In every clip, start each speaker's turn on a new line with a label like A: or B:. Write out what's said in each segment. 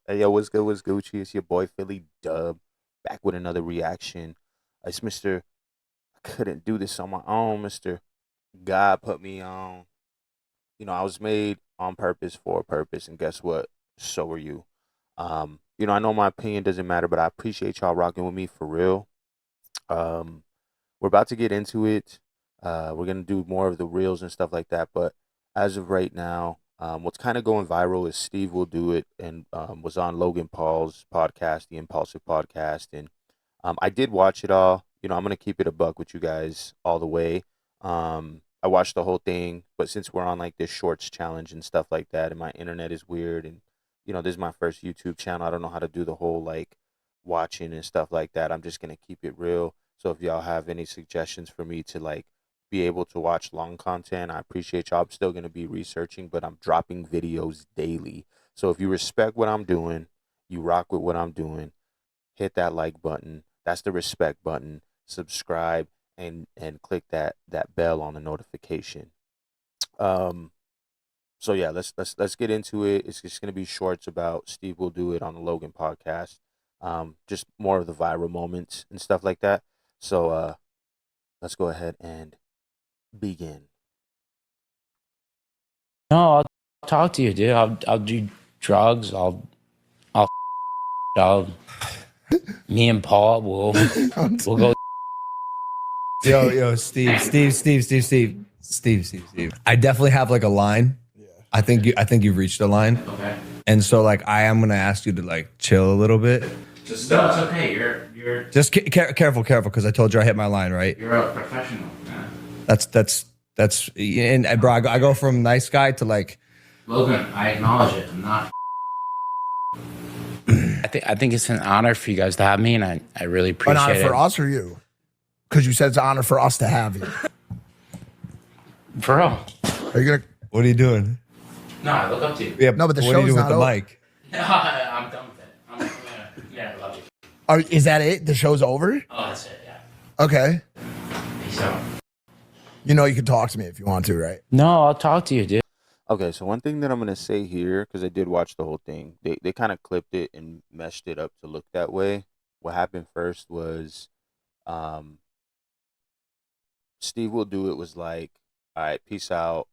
A: Hey, yo, what's good? What's Gucci? It's your boy Phillidub, back with another reaction. It's Mr. I couldn't do this on my own. Mr. God put me on. I was made on purpose for a purpose, and guess what? So are you. I know my opinion doesn't matter, but I appreciate y'all rocking with me for real. Um, we're about to get into it. We're gonna do more of the reels and stuff like that. But as of right now, what's kind of going viral is Steve will do it, and was on Logan Paul's podcast, the Impulsive podcast, and I did watch it all. I'm gonna keep it a buck with you guys all the way. I watched the whole thing, but since we're on like this shorts challenge and stuff like that, and my internet is weird, and this is my first YouTube channel. I don't know how to do the whole like watching and stuff like that. I'm just gonna keep it real. So if y'all have any suggestions for me to like be able to watch long content, I appreciate y'all. I'm still gonna be researching, but I'm dropping videos daily. So if you respect what I'm doing, you rock with what I'm doing, hit that like button. That's the respect button. Subscribe and click that bell on the notification. Um so yeah, let's get into it. It's just gonna be shorts about Steve will do it on the Logan podcast. Just more of the viral moments and stuff like that. So let's go ahead and begin.
B: No, I'll talk to you, dude. I'll do drugs. I'll I'll me and Paul will go.
C: Yo, Steve. I definitely have like a line. Yeah. I think you've reached a line.
B: Okay.
C: And so like I am gonna ask you to like chill a little bit.
B: Just no, it's okay. You're
C: Just careful, because I told you I hit my line, right?
B: you're a professional, man.
C: That's and bro, I go from nice guy to like
B: Logan, I acknowledge it. I'm not. I think it's an honor for you guys to have me, and I really
D: An
B: appreciate
D: honor
B: it.
D: for us or you? Because you said it's an honor for us to have you.
B: For real.
D: Are you gonna?
C: what are you doing?
B: No, I look up to you.
C: Yeah,
D: No, but the
C: what are you
D: show's
C: doing with
D: not
C: the
D: over.
C: mic?
B: No, I'm done with it. Yeah, I love you.
D: Is that it? The show's over?
B: Oh, that's it. Yeah.
D: Okay.
B: Peace out.
D: You know you can talk to me if you want to, right?
B: No, I'll talk to you, dude.
A: Okay, so one thing that I'm gonna say here, because I did watch the whole thing, they kind of clipped it and meshed it up to look that way. What happened first was um Steve will do it was like, all right, peace out,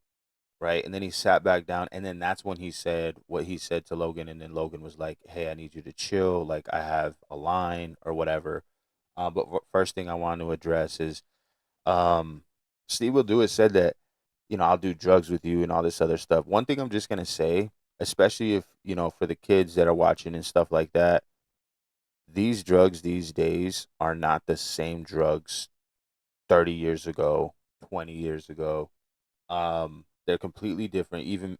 A: right? And then he sat back down, and then that's when he said what he said to Logan, and then Logan was like, "Hey, I need you to chill. Like, I have a line or whatever." But first thing I want to address is, um, Steve will do it said that, I'll do drugs with you and all this other stuff. One thing I'm just gonna say, especially if for the kids that are watching and stuff like that, these drugs these days are not the same drugs 30 years ago, 20 years ago. They're completely different. Even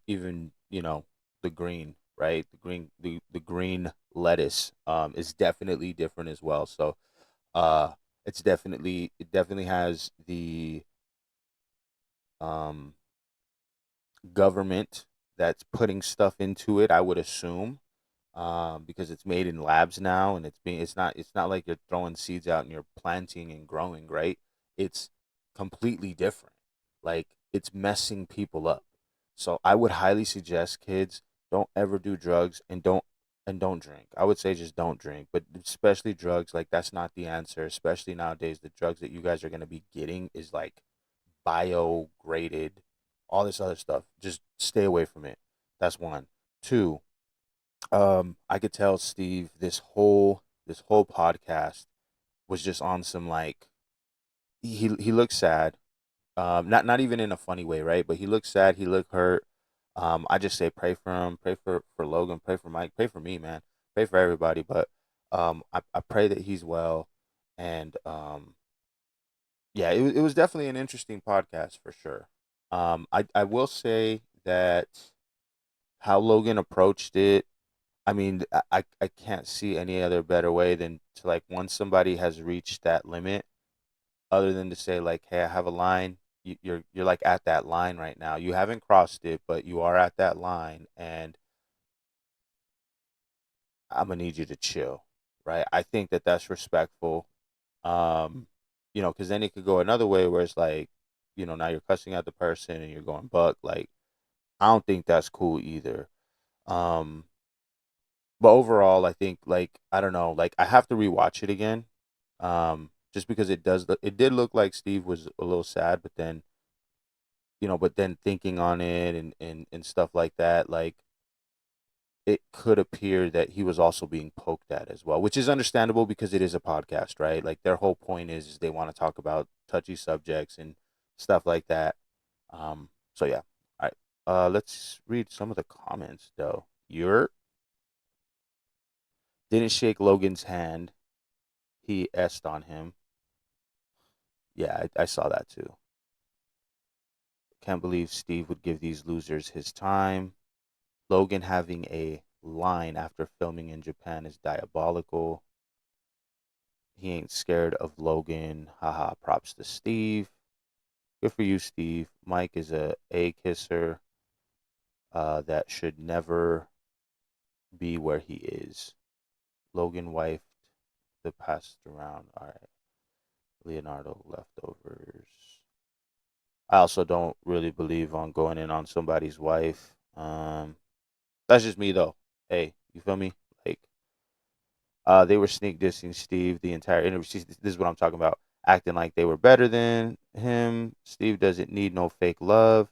A: the green, right? The green lettuce is definitely different as well. So it definitely has the um government that's putting stuff into it, I would assume, because it's made in labs now, and it's not like you're throwing seeds out and you're planting and growing, right? It's completely different. Like, it's messing people up. So I would highly suggest kids don't ever do drugs, and don't drink. I would say just don't drink, but especially drugs, like that's not the answer. Especially nowadays, the drugs that you guys are gonna be getting is like biograded, all this other stuff. Just stay away from it. That's one. Two, I could tell Steve this whole podcast was just on some like he looked sad. Not even in a funny way, right? But he looked sad, he looked hurt. I just say pray for him, pray for Logan, pray for Mike, pray for me, man. Pray for everybody, but I pray that he's well, and yeah, it was definitely an interesting podcast for sure. I will say that how Logan approached it, I mean, I can't see any other better way than to, like, once somebody has reached that limit, other than to say like, "Hey, I have a line." You're like at that line right now. You haven't crossed it, but you are at that line, and I'm gonna need you to chill, right? I think that that's respectful. Um, because then it could go another way where it's like, now you're cussing at the person and you're going buck. Like, I don't think that's cool either. Um, But overall, I think like I don't know, like I have to rewatch it again, just because it did look like Steve was a little sad, but then but then thinking on it and stuff like that, like it could appear that he was also being poked at as well, which is understandable because it is a podcast, right? Like their whole point is they want to talk about touchy subjects and stuff like that. So yeah, all right. Let's read some of the comments though. You're didn't shake Logan's hand. He s'd on him. Yeah, I saw that too. Can't believe Steve would give these losers his time. Logan having a line after filming in Japan is diabolical. He ain't scared of Logan. Haha, props to Steve. Good for you, Steve. Mike is a kisser that should never be where he is. Logan wifed the passed around. All right. Leonardo leftovers. I also don't really believe on going in on somebody's wife. That's just me though. Hey, you feel me? Like, they were sneak dissing Steve the entire interview. This is what I'm talking about. Acting like they were better than him. Steve doesn't need no fake love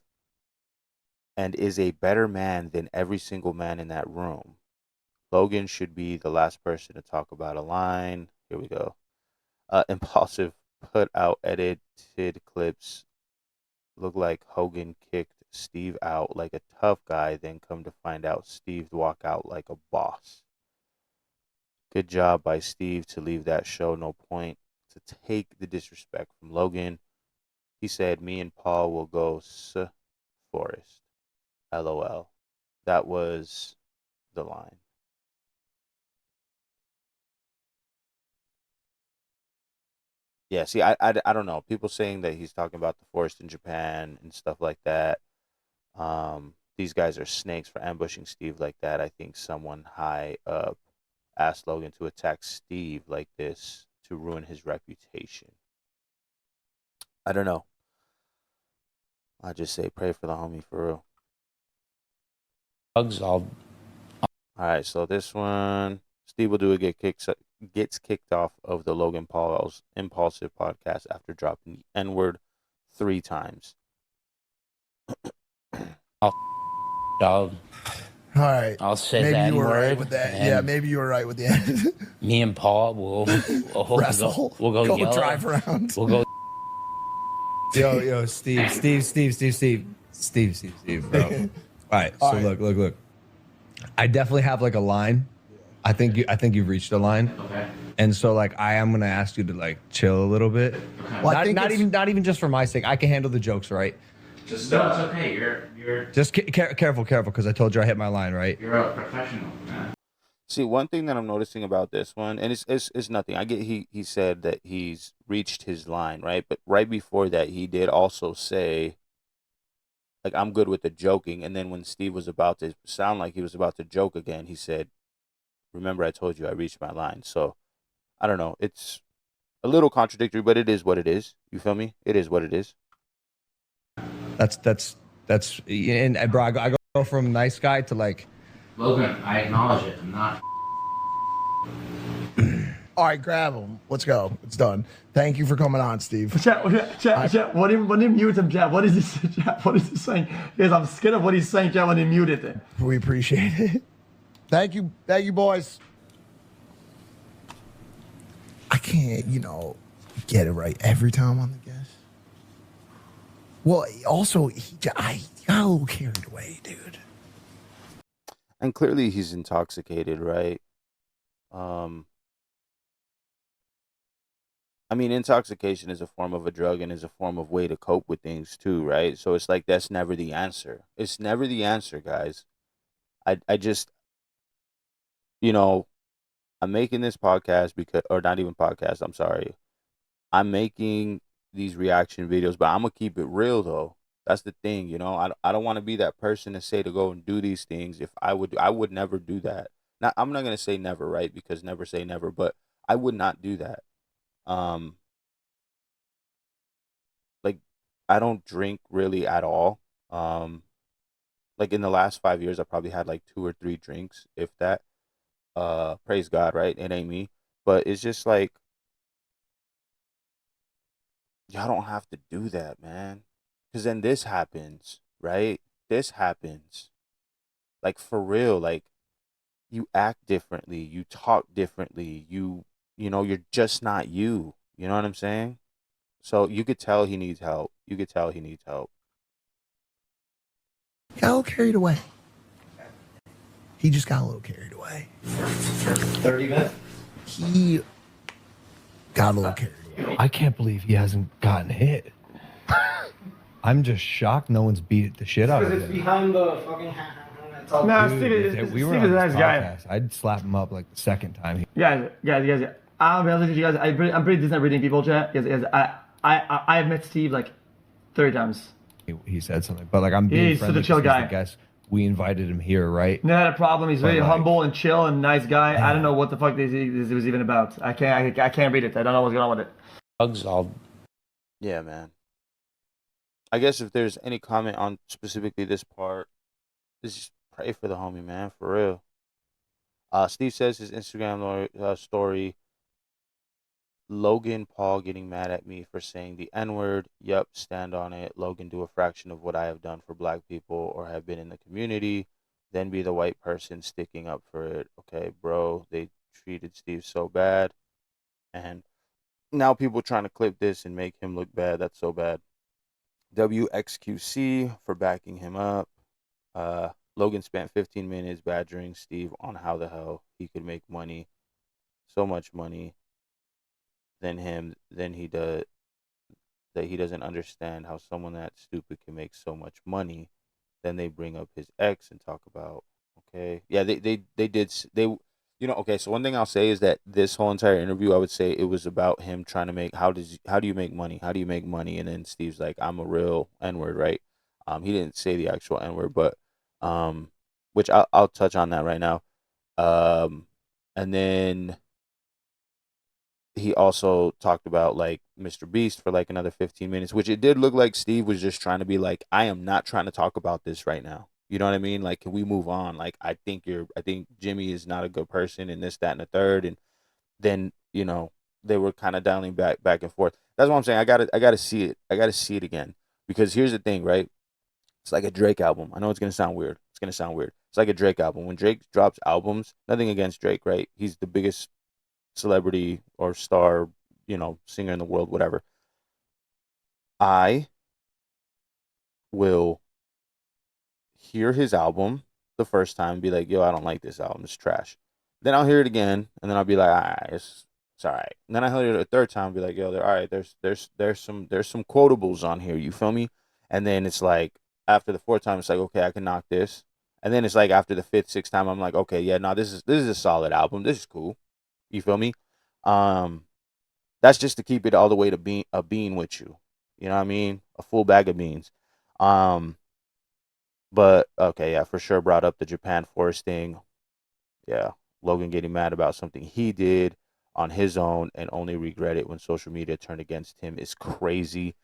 A: and is a better man than every single man in that room. Logan should be the last person to talk about a line. Here we go. Impulsive put out edited clips. Look like Hogan kicked Steve out like a tough guy, then come to find out Steve walk out like a boss. Good job by Steve to leave that show. No point to take the disrespect from Logan. He said, "Me and Paul will go Forest." LOL. That was the line. Yeah, see, I don't know. People saying that he's talking about the forest in Japan and stuff like that. These guys are snakes for ambushing Steve like that. I think someone high up asked Logan to attack Steve like this to ruin his reputation. I don't know. I just say pray for the homie for real.
B: Drugs,
A: All right, so this one, Steve will do it gets kicked off of the Logan Paul's Impulsive podcast after dropping the N word 3 times.
B: I'll dog.
D: All right.
B: I'll say the
D: Maybe you
B: N
D: were right
B: word,
D: with that. Yeah,
B: and
D: maybe you were right with the end.
B: me and Paul will
D: Wrestle.
B: we'll go yell.
D: drive around.
B: We'll go.
C: Yo, Steve, bro. All right, so
D: All right.
C: look. I definitely have like a line. I think you've reached a line.
B: Okay.
C: And so like I am gonna ask you to like chill a little bit.
D: Well, I think
C: Not even just for my sake. I can handle the jokes, right?
B: Just no, it's okay. You're
C: Just careful, because I told you I hit my line, right?
B: you're a professional, man.
A: See, one thing that I'm noticing about this one, and it's nothing. I get he said that he's reached his line, right? But right before that, he did also say, like, I'm good with the joking. And then when Steve was about to sound like he was about to joke again, he said, "Remember, I told you I reached my line." So I don't know. It's a little contradictory, but it is what it is. You feel me? It is what it is.
C: That's and bro, I go from nice guy to like
B: Logan, I acknowledge it. I'm not.
D: All right, grab him. Let's go. It's done. Thank you for coming on, Steve.
E: Chat, when he mute him, chat, what is this, chat, what is he saying? Because I'm scared of what he's saying, chat, when he muted it.
D: We appreciate it. Thank you, boys. I can't, get it right every time on the guest. Well, also, I got a little carried away, dude.
A: And clearly he's intoxicated, right? I mean, intoxication is a form of a drug and is a form of way to cope with things too, right? So it's like that's never the answer. It's never the answer, guys. I just, you know, I'm making this podcast because, or not even podcast. I'm sorry. I'm making these reaction videos, but I'm gonna keep it real though. That's the thing, I don't want to be that person to say to go and do these things. If I would never do that. Now, I'm not gonna say never, right? Because never say never, but I would not do that. Um, like I don't drink really at all. Like in the last 5 years, I probably had like 2 or 3 drinks, if that. Praise God, right? It ain't me. But it's just like, y'all don't have to do that, man. Because then this happens, right? This happens. Like, for real. Like, you act differently. You talk differently. You're just not you. You know what I'm saying? So you could tell he needs help. You could tell he needs help.
D: He got a little carried away. He just got a little carried away.
F: 30 minutes.
D: He got a little carried away.
G: I can't believe he hasn't gotten hit. I'm just shocked no one's beat the shit out of
F: Because it's
G: him.
F: behind the fucking.
E: Nah,
G: Dude,
E: Steve is
G: if we
E: Steve
G: were
E: is
G: on
E: a
G: this
E: nice guy.
G: podcast, I'd slap him up like the second time.
E: Guys. I'll be honest with you guys. I'm pretty decent at reading people, chat. Guys, I've met Steve like 30 times.
G: He said something, but like I'm being
E: He's such a
G: friendly.
E: chill
G: 'Cause he's
E: guy.
G: the guest. We invited him here, right?
E: Never had a problem. He's very
G: like-
E: humble and chill and nice guy. I don't know what the fuck this was even about. I can't read it. I don't know what's going on with it.
B: Drugs,
A: Yeah, man. I guess if there's any comment on specifically this part, just pray for the homie, man, for real. Steve says his Instagram story, Logan Paul getting mad at me for saying the N-word. Yep, stand on it. Logan, do a fraction of what I have done for black people or have been in the community, then be the white person sticking up for it. Okay, bro, they treated Steve so bad. And now people trying to clip this and make him look bad. That's so bad. WXQC for backing him up. Logan spent 15 minutes badgering Steve on how the hell he could make money, so much money, than he does, that he doesn't understand how someone that stupid can make so much money. Then they bring up his ex and talk about, okay, yeah, okay. So one thing I'll say is that this whole entire interview, I would say it was about him trying to make, how do you make money? How do you make money? And then Steve's like, I'm a real N-word, right? He didn't say the actual N-word, but which I'll touch on that right now. And then he also talked about like Mr. Beast for like another 15 minutes, which it did look like Steve was just trying to be like, I am not trying to talk about this right now. You know what I mean? Like, can we move on? Like, I think Jimmy is not a good person and this, that, and the third. And then, they were kind of dialing back and forth. That's what I'm saying. I gotta see it. I gotta see it again. Because here's the thing, right? It's like a Drake album. I know it's gonna sound weird. It's like a Drake album. When Drake drops albums, nothing against Drake, right? He's the biggest celebrity or star, singer in the world, whatever. I will hear his album the first time and be like, yo, I don't like this album. It's trash. Then I'll hear it again, and then I'll be like, all right, it's all right. And then I hear it a third time and be like, yo, all right, there's some quotables on here, you feel me? And then it's like, after the fourth time, it's like, okay, I can knock this. And then it's like after the fifth, sixth time, I'm like, okay, yeah, no, this is a solid album. This is cool. You feel me? That's just to keep it all the way to a bean with you. You know what I mean? A full bag of beans. But okay, yeah, for sure brought up the Japan Force thing. Yeah, Logan getting mad about something he did on his own and only regret it when social media turned against him is crazy.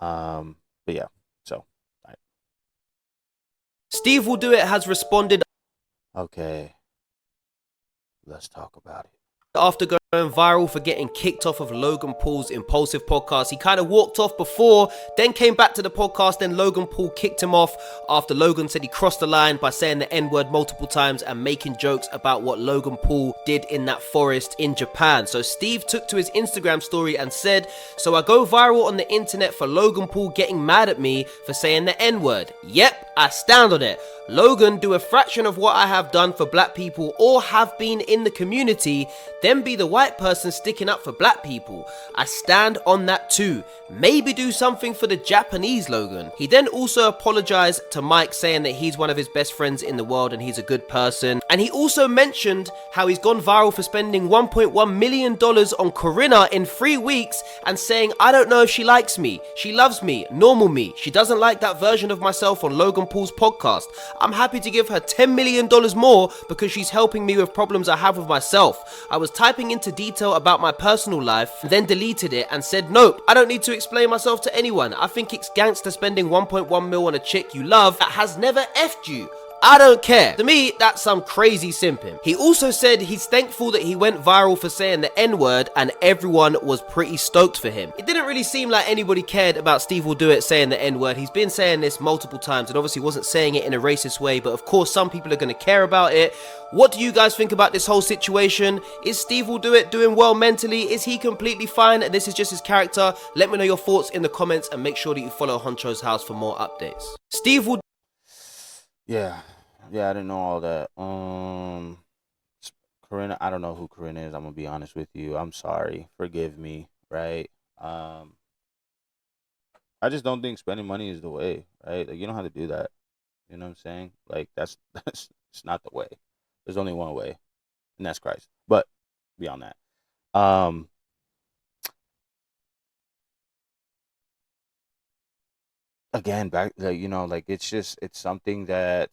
A: But yeah, so. All right.
H: Steve Will Do It has responded.
A: Okay, let's talk about it.
H: After going viral for getting kicked off of Logan Paul's Impaulsive podcast. He kind of walked off before, then came back to the podcast, then Logan Paul kicked him off after Logan said he crossed the line by saying the N-word multiple times and making jokes about what Logan Paul did in that forest in Japan. So Steve took to his Instagram story and said, so I go viral on the internet for Logan Paul getting mad at me for saying the N-word. Yep, I stand on it. Logan, do a fraction of what I have done for black people or have been in the community, then be the white person sticking up for black people. I stand on that too. Maybe do something for the Japanese Logan. He then also apologized to Mike, saying that he's one of his best friends in the world and he's a good person. And he also mentioned how he's gone viral for spending $1.1 million on Corinna in 3 weeks and saying, I don't know if she likes me. She loves me, normal me. She doesn't like that version of myself on Logan Paul's podcast. I'm happy to give her $10 million more because she's helping me with problems I have with myself. I was typing into detail about my personal life, then deleted it and said, nope, I don't need to explain myself to anyone. I think it's gangster spending 1.1 mil on a chick you love that has never effed you. I don't care. To me, that's some crazy simping. He also said he's thankful that he went viral for saying the N-word and everyone was pretty stoked for him. It didn't really seem like anybody cared about Steve Will Do It saying the N-word. He's been saying this multiple times and obviously wasn't saying it in a racist way, but of course some people are going to care about it. What do you guys think about this whole situation? Is Steve Will Do It doing well mentally? Is he completely fine and this is just his character? Let me know your thoughts in the comments and make sure that you follow Honcho's house for more updates. Steve Will
A: Yeah, I didn't know all that. Corinna, I don't know who Corinna is. I'm gonna be honest with you. I'm sorry. Forgive me. Right. I just don't think spending money is the way. Right. Like you don't have to do that. You know what I'm saying? Like that's it's not the way. There's only one way, and that's Christ. But beyond that, again, back like like it's something that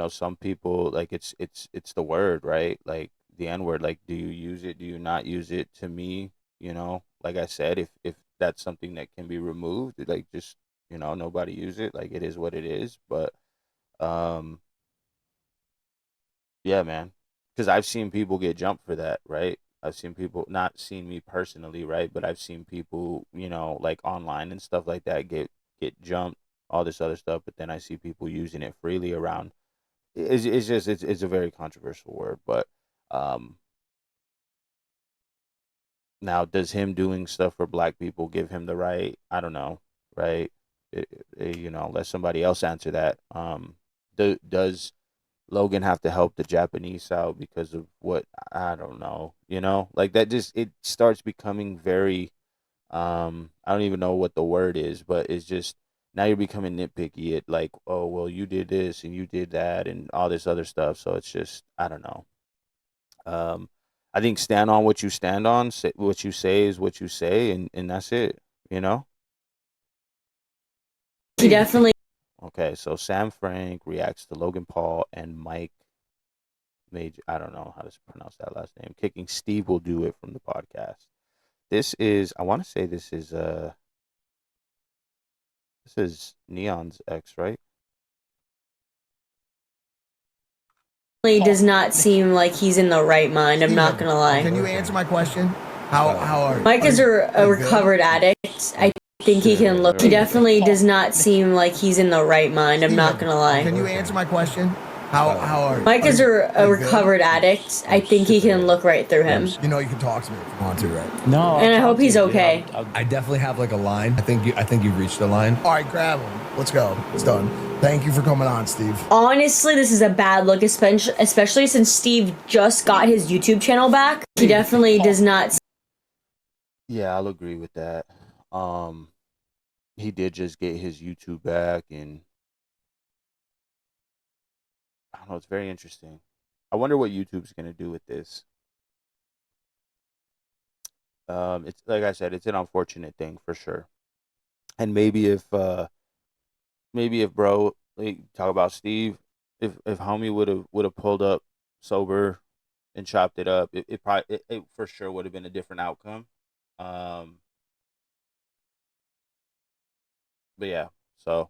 A: some people like it's the word, right? Like the N word. Like, do you use it? Do you not use it? To me, like I said, if that's something that can be removed, like just nobody use it. Like it is what it is. But um, yeah, man, because I've seen people get jumped for that, right? I've seen people, not seen me personally, right? But I've seen people, like online and stuff like that, get jumped, all this other stuff. But then I see people using it freely around. It's a very controversial word, but um, now does him doing stuff for black people give him the right? I don't know, right? Let somebody else answer that. Does Logan have to help the Japanese out because of what? I don't know, like that just it starts becoming very I don't even know what the word is, but it's just now you're becoming nitpicky at like, oh well, you did this and you did that and all this other stuff. So it's just I don't know. Um, I think stand on what you stand on. What you say is what you say, and that's it. You know.
I: He definitely.
A: Okay, so Sam Frank reacts to Logan Paul and Mike Major. I don't know how to pronounce that last name. Kicking Steve Will Do It from the podcast. This is I want to say this is Neon's ex, right?
I: Does not seem like he's in the right mind. I'm not gonna lie.
D: Can you answer my question? How are
I: Mike is a recovered addict. I think he can look. He definitely does not seem like he's in the right mind. I'm not gonna lie.
D: Can you answer my question? How are
I: Mike is a recovered addict. I think he can look right through him.
D: You can talk to me if you want to, right?
C: No,
I: And I hope he's okay.
C: I definitely have like a line. I think you've reached the line.
D: All right, grab him. Let's go. It's done. Thank you for coming on, Steve.
I: Honestly, this is a bad look, especially since Steve just got his YouTube channel back. He definitely does not.
A: Yeah, I'll agree with that. He did just get his YouTube back, and I don't know. It's very interesting. I wonder what YouTube's gonna do with this. It's like I said, it's an unfortunate thing for sure. And maybe if bro, like, talk about Steve, if homie would have pulled up sober and chopped it up, it probably it for sure would have been a different outcome. Um, but yeah, so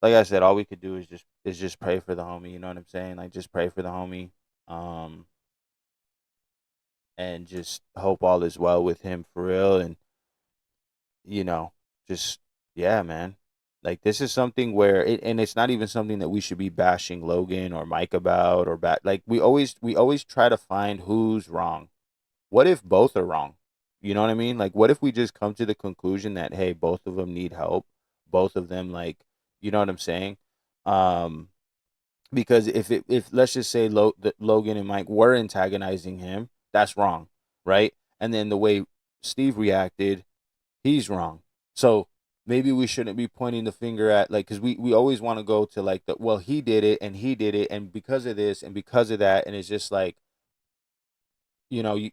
A: like I said, all we could do is just pray for the homie. You know what I'm saying? Like just pray for the homie, um, and just hope all is well with him for real. And you know, just yeah, man. Like this is something where and it's not even something that we should be bashing Logan or Mike about or like we always try to find who's wrong. What if both are wrong? You know what I mean? Like what if we just come to the conclusion that hey, both of them need help, both of them like, you know what I'm saying? Um because if let's just say that Logan and Mike were antagonizing him, that's wrong, right? And then the way Steve reacted, he's wrong. So maybe we shouldn't be pointing the finger at like because we always want to go to like the well he did it and because of this and because of that and it's just like you know you,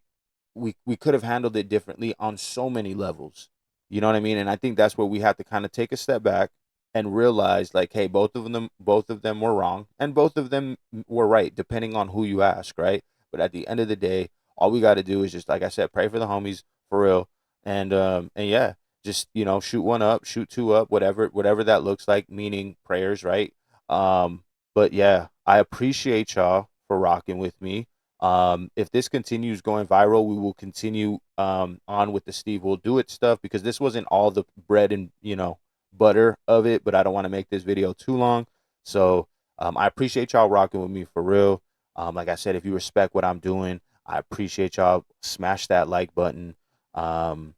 A: we could have handled it differently on so many levels. You know what I mean? And I think that's where we have to kind of take a step back and realize like hey both of them were wrong and both of them were right depending on who you ask, right? But at the end of the day all we got to do is just like I said pray for the homies for real and yeah just, you know, shoot one up, shoot two up, whatever that looks like, meaning prayers, right? But yeah, I appreciate y'all for rocking with me. If this continues going viral, we will continue on with the Steve Will Do It stuff, because this wasn't all the bread and, you know, butter of it, but I don't want to make this video too long. So I appreciate y'all rocking with me for real. Like I said, if you respect what I'm doing, I appreciate y'all. Smash that like button, and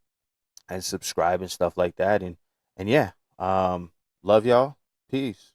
A: subscribe and stuff like that. And yeah, love y'all. Peace.